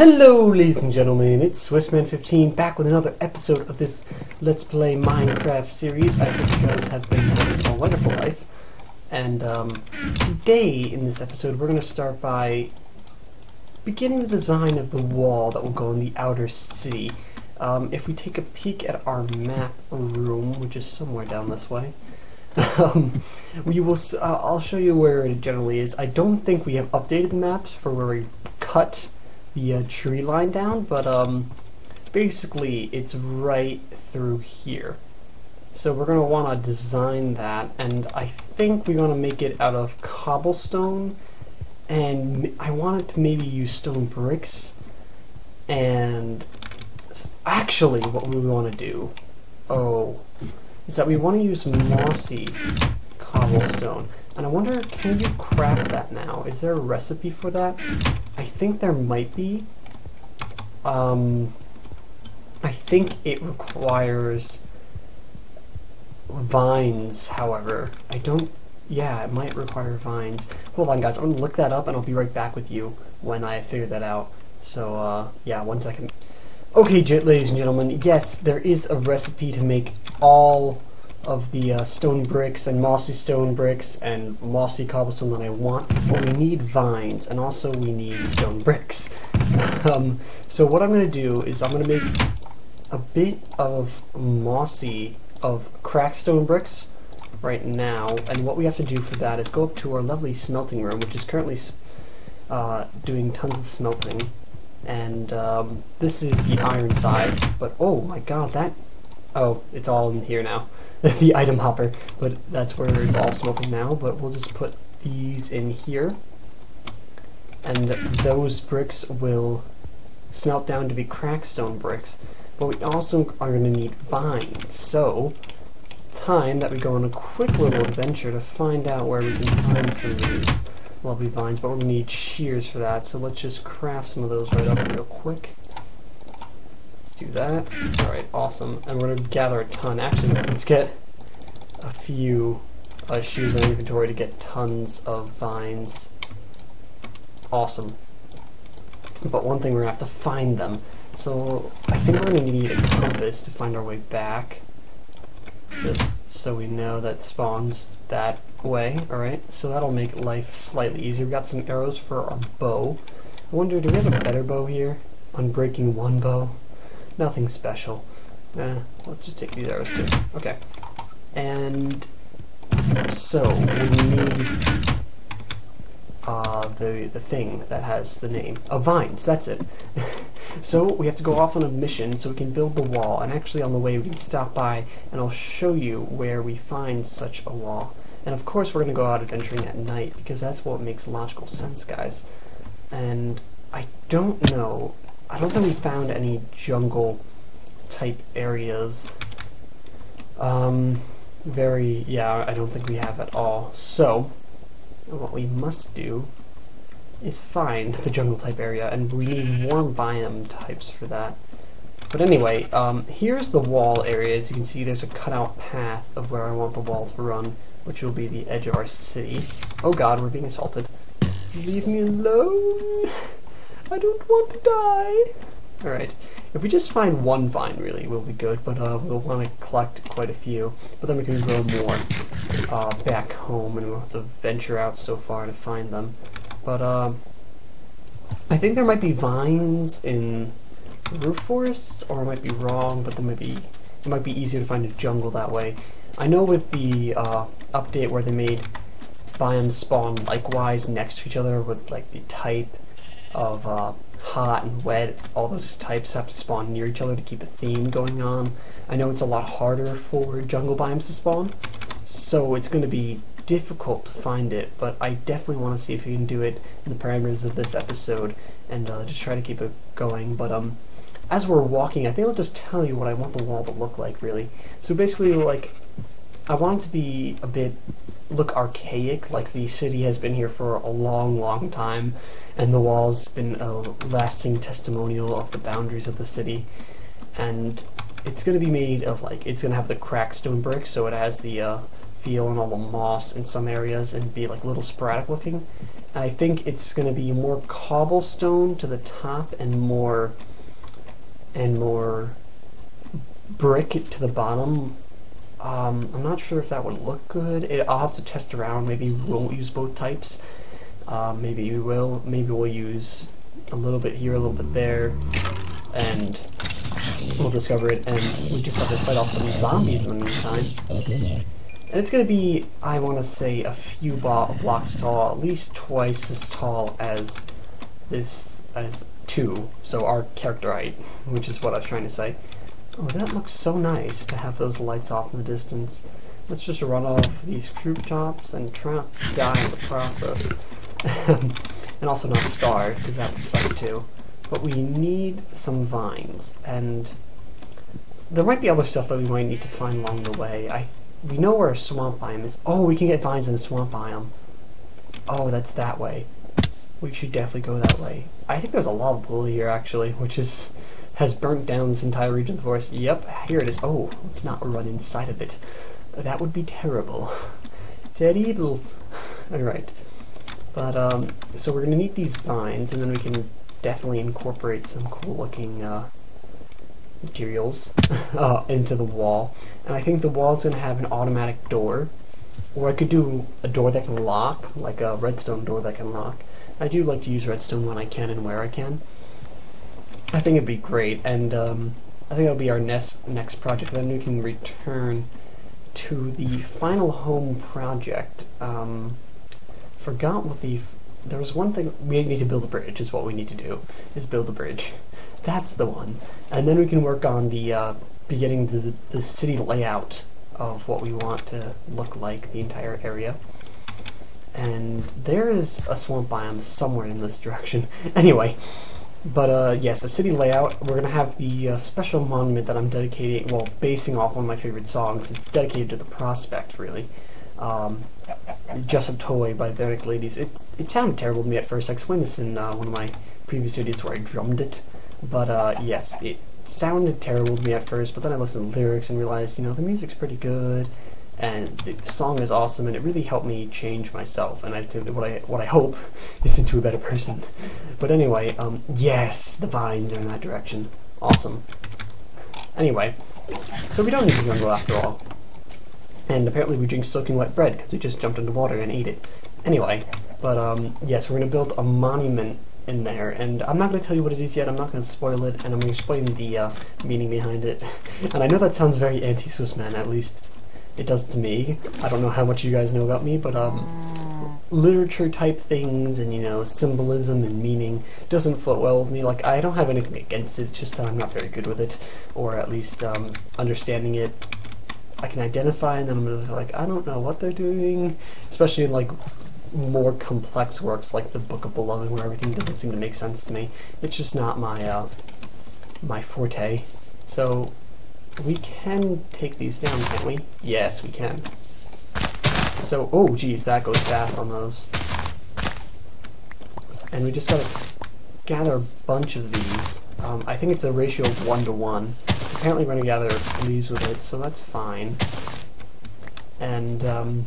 Hello ladies and gentlemen, it's Swissman15 back with another episode of this Let's Play Minecraft series. I hope you guys have been having a wonderful life. And today in this episode we're going to start by beginning the design of the wall that will go in the outer city. If we take a peek at our map room, which is somewhere down this way, we will. I'll show you where it generally is. I don't think we have updated the maps for where we cut the tree line down, but basically it's right through here. So we're going to want to design that, and I think we're going to make it out of cobblestone, and I want it to maybe use stone bricks. And actually what we want to do is that we want to use mossy cobblestone. And I wonder, can you craft that now? Is there a recipe for that? I think there might be. I think it requires vines, however. Yeah, it might require vines. Hold on guys, I'm going to look that up and I'll be right back with you when I figure that out. So, yeah, 1 second. Okay, ladies and gentlemen, yes, there is a recipe to make all of the stone bricks and mossy stone bricks and mossy cobblestone that I want, but we need vines, and also we need stone bricks. So what I'm going to do is I'm going to make a bit of cracked stone bricks right now, and what we have to do for that is go up to our lovely smelting room, which is currently doing tons of smelting, and this is the iron side, but oh my god, it's all in here now. The item hopper, but that's where it's all smelting now. But we'll just put these in here, and those bricks will smelt down to be cracked stone bricks. But we also are going to need vines, so time that we go on a quick little adventure to find out where we can find some of these lovely vines. But we're going to need shears for that, so let's just craft some of those right up real quick. Do that. Alright, awesome. And we're going to gather a ton. Actually, let's get a few shears in our inventory to get tons of vines. Awesome. But one thing, we're going to have to find them. So I think we're going to need a compass to find our way back. Just so we know that spawns that way. Alright, so that'll make life slightly easier. We've got some arrows for our bow. I wonder, do we have a better bow here? Unbreaking 1 bow? Nothing special. We'll just take these arrows too. Okay. And so we need the thing that has the name of vines. That's it. So we have to go off on a mission so we can build the wall. And actually, on the way, we can stop by and I'll show you where we find such a wall. And of course, we're going to go out adventuring at night because that's what makes logical sense, guys. And I don't think we found any jungle type areas. I don't think we have at all. So what we must do is find the jungle type area, and we need warm biome types for that. But anyway, here's the wall area. As you can see, there's a cutout path of where I want the wall to run, which will be the edge of our city. Oh god, we're being assaulted. Leave me alone. I don't want to die. Alright, if we just find one vine, really, we'll be good, but we'll want to collect quite a few, but then we can grow more back home, and we'll have to venture out so far to find them. But I think there might be vines in roof forests, or I might be wrong, but it might be easier to find a jungle that way. I know with the update where they made biomes spawn likewise next to each other with like the type of hot and wet, all those types have to spawn near each other to keep a theme going on. I know it's a lot harder for jungle biomes to spawn, so it's going to be difficult to find it, but I definitely want to see if we can do it in the parameters of this episode, and just try to keep it going. But as we're walking, I think I'll just tell you what I want the wall to look like, really. So basically, like, I want it to be a bit look archaic, like the city has been here for a long time, and the wall's been a lasting testimonial of the boundaries of the city. And it's going to be made of, like, it's going to have the cracked stone bricks, so it has the feel and all the moss in some areas and be like a little sporadic looking. And I think it's going to be more cobblestone to the top and more brick to the bottom. I'm not sure if that would look good. I'll have to test around. Maybe we won't use both types. Maybe we will. Maybe we'll use a little bit here, a little bit there, and we'll discover it. And we just have to fight off some zombies in the meantime. And it's going to be, I want to say, a few blocks tall, at least twice as tall as this, as 2. So our character height, which is what I was trying to say. Oh, that looks so nice to have those lights off in the distance. Let's just run off these troop tops and try not to die in the process. And also not starve, because that would suck too. But we need some vines, and there might be other stuff that we might need to find along the way. We know where a swamp biome is. Oh, we can get vines in a swamp biome. Oh, that's that way. We should definitely go that way. I think there's a lava pool here, actually, which has burnt down this entire region of the forest. Yep, here it is. Oh, let's not run inside of it. That would be terrible. Terrible. Alright. But, so we're going to need these vines, and then we can definitely incorporate some cool-looking, materials into the wall. And I think the wall's going to have an automatic door, or I could do a door that can lock, like a redstone door that can lock. I do like to use redstone when I can and where I can. I think it'd be great, and I think it'll be our next project. Then we can return to the final home project. Forgot what there was one thing. We need to build a bridge, is what we need to do, is build a bridge. That's the one. And then we can work on the beginning the city layout of what we want to look like, the entire area. And there is a swamp biome somewhere in this direction. Anyway, but yes, the city layout, we're going to have the special monument that I'm dedicating, well, basing off one of my favorite songs. It's dedicated to the Prospect, really. Just a Toy by Bionic Ladies. It sounded terrible to me at first. I explained this in one of my previous videos where I drummed it. But yes, it sounded terrible to me at first, but then I listened to the lyrics and realized, the music's pretty good, and the song is awesome, and it really helped me change myself, and what I hope is into a better person. But anyway, yes, the vines are in that direction. Awesome. Anyway, so we don't need the jungle after all. And apparently we drink soaking wet bread, because we just jumped into water and ate it. Anyway, but yes, we're going to build a monument in there, and I'm not going to tell you what it is yet. I'm not going to spoil it, and I'm going to explain the meaning behind it. And I know that sounds very anti-Swissman, at least it does to me. I don't know how much you guys know about me, but literature type things and symbolism and meaning doesn't float well with me. Like, I don't have anything against it, it's just that I'm not very good with it, or at least understanding it. I can identify, and then I'm gonna be like, I don't know what they're doing, especially in like more complex works like the Book of Beloved, where everything doesn't seem to make sense to me. It's just not my my forte. So we can take these down, can't we? Yes, we can. So, oh geez, that goes fast on those. And we just gotta gather a bunch of these. I think it's a ratio of 1 to 1. Apparently we're going to gather leaves with it, so that's fine. And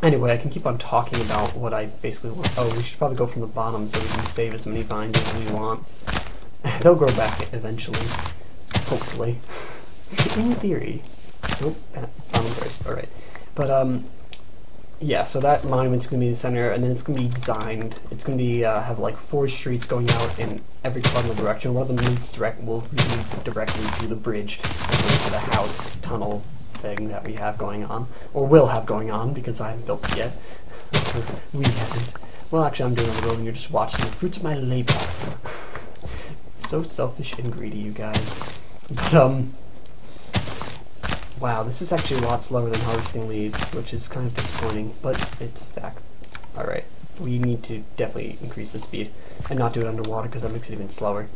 anyway, I can keep on talking about what I basically want. Oh, we should probably go from the bottom so we can save as many vines as we want. They'll grow back eventually, hopefully. In theory. Nope, bottom first, alright. But yeah, so that monument's going to be in the center, and then it's going to be designed. It's going to be have like 4 streets going out in every cardinal direction. One of them will lead directly to the bridge and goes to the house tunnel thing that we have going on, or will have going on, because I haven't built it yet. We haven't. Well, actually, I'm doing it on the road, and you're just watching the fruits of my labor. So selfish and greedy, you guys. But wow, this is actually a lot slower than harvesting leaves, which is kind of disappointing, but it's fact. Alright, we need to definitely increase the speed, and not do it underwater, because that makes it even slower.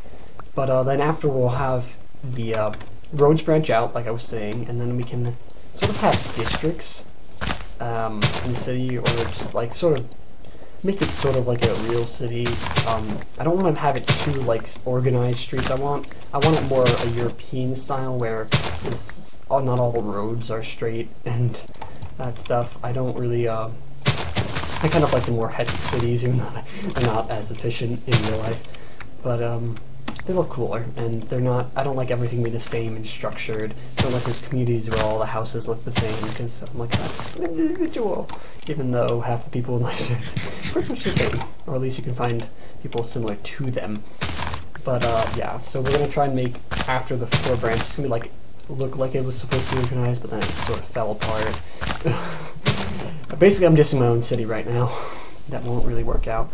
But then after we'll have the roads branch out, like I was saying, and then we can sort of have districts in the city, or just like sort of make it sort of like a real city. I don't want to have it too like organized streets. I want it more a European style where not all the roads are straight, and that stuff. I don't really, I kind of like the more hectic cities, even though they're not as efficient in real life. But, they look cooler, and they're not, I don't like everything being the same and structured. I don't like those communities where all the houses look the same, because I'm like that individual, even though half the people in life are pretty much the same, or at least you can find people similar to them. But, yeah, so we're going to try and make, after the 4 branches, it's going to be like, look like it was supposed to be organized, but then it sort of fell apart. Basically, I'm dissing my own city right now. That won't really work out.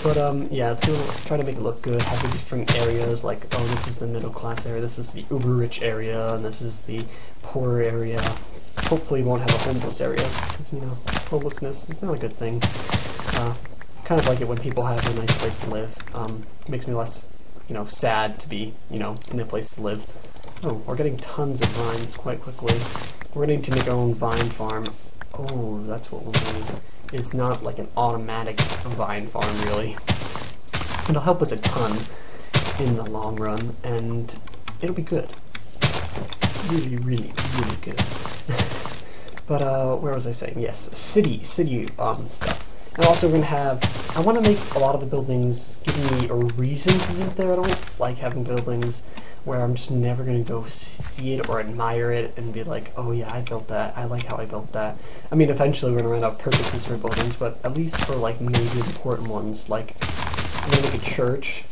But, yeah, to try to make it look good, have the different areas, like, oh, this is the middle class area, this is the uber-rich area, and this is the poor area. Hopefully we won't have a homeless area, because, you know, homelessness is not a good thing. Kind of like it when people have a nice place to live. It makes me less, you know, sad to be, you know, in a place to live. Oh, we're getting tons of vines quite quickly. We're going to make our own vine farm. Oh, that's what we'll need. It's not like an automatic vine farm, really. It'll help us a ton in the long run, and it'll be good. Really, really, really good. But, where was I saying? Yes, city stuff. And also we're going to have, I want to make a lot of the buildings giving me a reason to visit there. I don't like having buildings where I'm just never going to go see it or admire it and be like, oh yeah, I built that, I like how I built that. I mean, eventually we're going to run out of purposes for buildings, but at least for like major important ones, like I'm going to make a church.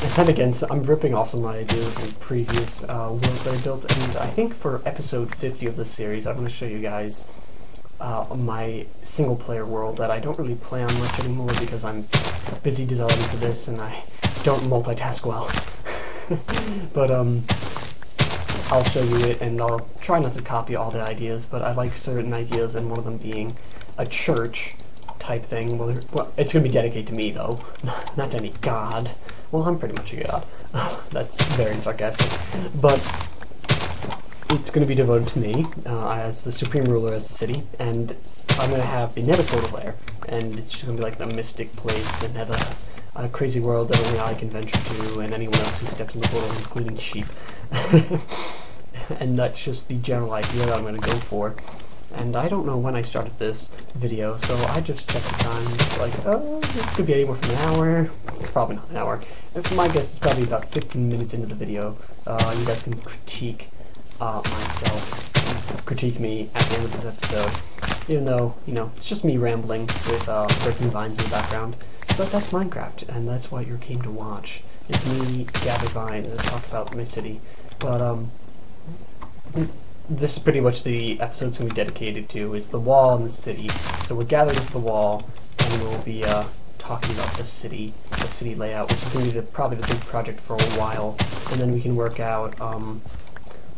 And then again, so I'm ripping off some of my ideas from previous worlds that I built, and I think for episode 50 of this series, I'm going to show you guys my single-player world that I don't really play on much anymore because I'm busy designing for this and I don't multitask well. But I'll show you it, and I'll try not to copy all the ideas, but I like certain ideas, and one of them being a church type thing. Well, it's going to be dedicated to me, though, not to any god. Well, I'm pretty much a god. That's very sarcastic. But it's going to be devoted to me as the supreme ruler as the city, and I'm going to have the nether portal there, and it's just going to be like the mystic place, the nether, a crazy world that only I can venture to, and anyone else who steps in the portal, including sheep. And that's just the general idea that I'm going to go for. And I don't know when I started this video, so I just checked the time. It's like, oh, this could be anywhere from an hour. It's probably not an hour. And for my guess, it's probably about 15 minutes into the video. You guys can critique myself, critique me at the end of this episode. Even though, you know, it's just me rambling with breaking vines in the background. But that's Minecraft, and that's what you came to watch. It's me gather vines and talk about my city. But, this is pretty much the episode's going to be dedicated to, is the wall and the city. So we're gathering for the wall, and we'll be talking about the city layout, which is going to be probably the big project for a while. And then we can work out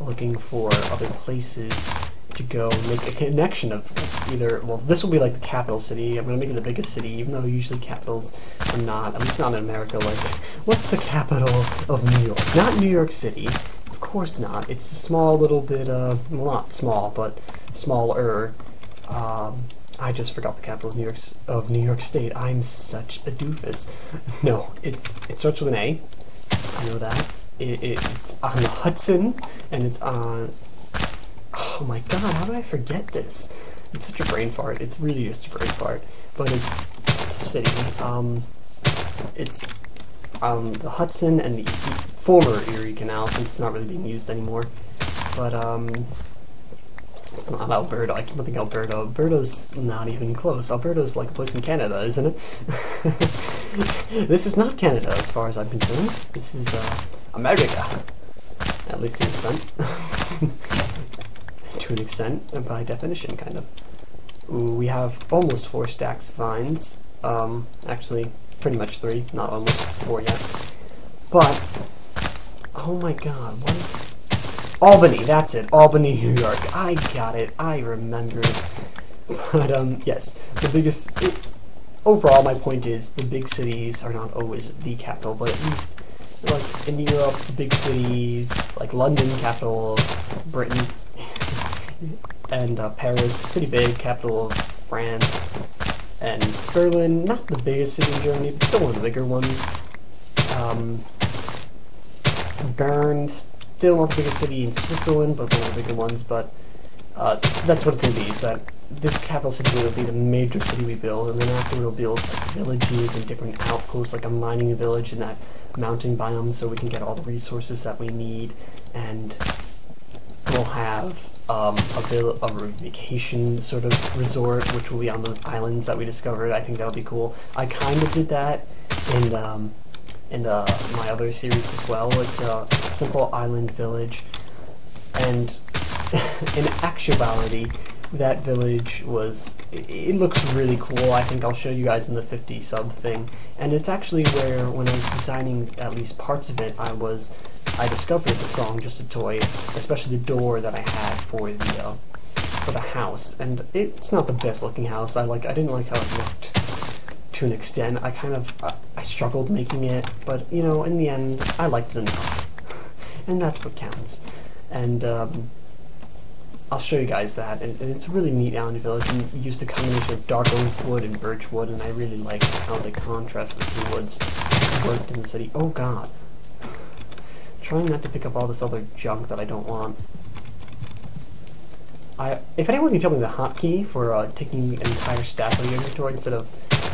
looking for other places to go, make a connection of either, well, this will be like the capital city. I'm going to make it the biggest city, even though usually capitals are not, at least not in America. Like, what's the capital of New York? Not New York City. Of course not. It's a small little bit, well, not small, but smaller. I just forgot the capital of New York State. I'm such a doofus. No, it starts with an A. I know that. It's on the Hudson, and it's on... Oh my god, how did I forget this? It's such a brain fart. It's really just a brain fart. But it's the city. It's on the Hudson and the former Erie Canal, since it's not really being used anymore. But, it's not Alberta. I keep thinking Alberta. Alberta's not even close. Alberta's like a place in Canada, isn't it? This is not Canada, as far as I'm concerned. This is, America. At least to an extent. To an extent, by definition, kind of. Ooh, we have almost 4 stacks of vines. Actually, pretty much 3, not almost 4 yet. But, oh my god, what is... Albany, that's it, Albany, New York. I got it, I remembered. But, yes, the biggest... overall, my point is, the big cities are not always the capital, but at least, like, in Europe, the big cities, like London, capital of Britain, and Paris, pretty big, capital of France, and Berlin, not the biggest city in Germany, but still one of the bigger ones. Bern, still not the biggest city in Switzerland, but one of the bigger ones, but that's what it's going to be, is that this capital city will be the major city we build, and then after we'll build like villages and different outposts, like a mining village in that mountain biome, so we can get all the resources that we need, and we'll have a vacation sort of resort, which will be on those islands that we discovered. I think that'll be cool. I kind of did that in my other series as well. It's a simple island village, and in actuality, that village it looks really cool. I think I'll show you guys in the 50 sub thing. And it's actually where, when I was designing at least parts of it, I discovered the song Just a Toy, especially the door that I had for the house. And it's not the best looking house. I didn't like how it looked to an extent. I struggled making it, but you know, in the end, I liked it enough. And that's what counts. And I'll show you guys that, and it's a really neat island village, and we used a combination of dark oak wood and birch wood, and I really like how the contrast of the two woods worked in the city. Oh god. Trying not to pick up all this other junk that I don't want. If anyone can tell me the hotkey for taking an entire stack of the inventory instead of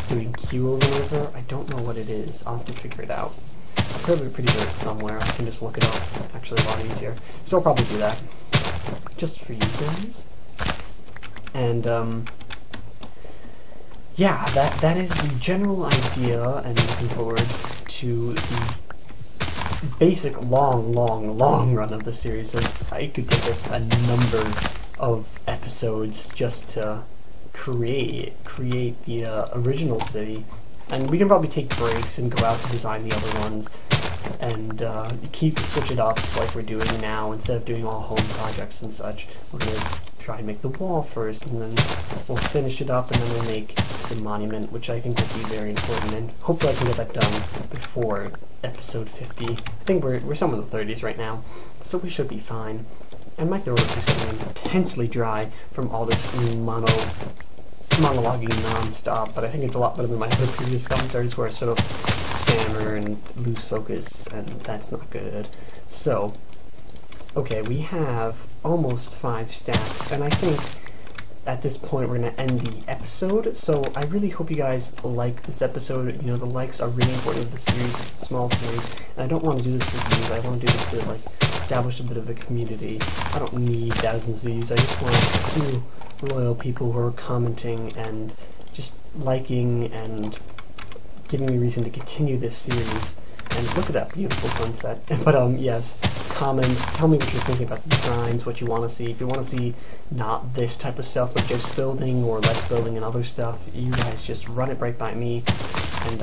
doing Q over and over, I don't know what it is. I'll have to figure it out. I'll probably pretty sure it's somewhere. I can just look it up. Actually, a lot easier. So I'll probably do that. Just for you guys. And yeah, that is the general idea, and looking forward to the basic long run of the series, since I could take us a number of episodes just to create the original city. And we can probably take breaks and go out to design the other ones, and switch it up just like we're doing now. Instead of doing all home projects and such, we're going to try and make the wall first, and then we'll finish it up, and then we'll make the monument, which I think will be very important, and hopefully I can get that done before episode 50. I think we're somewhere in the 30s right now, so we should be fine. And my throat is getting intensely dry from all this monologuing non-stop, but I think it's a lot better than my other previous commentaries where I sort of stammer and lose focus, and that's not good. So, okay, we have almost 5 stacks, and I think at this point we're going to end the episode. So I really hope you guys like this episode. You know, the likes are really important to the series. It's a small series, and I don't want to do this for views. I want to do this to, like, establish a bit of a community. I don't need thousands of views. I just want a few loyal people who are commenting and just liking and giving me reason to continue this series. And look at that beautiful sunset. But yes, comments, tell me what you're thinking about the designs, what you want to see. If you want to see not this type of stuff, but just building or less building and other stuff, you guys just run it right by me, and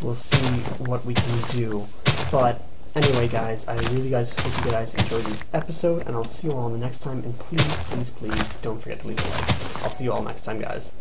we'll see what we can do. But anyway, guys, I really hope you guys enjoyed this episode, and I'll see you all in the next time. And please, please, please don't forget to leave a like. I'll see you all next time, guys.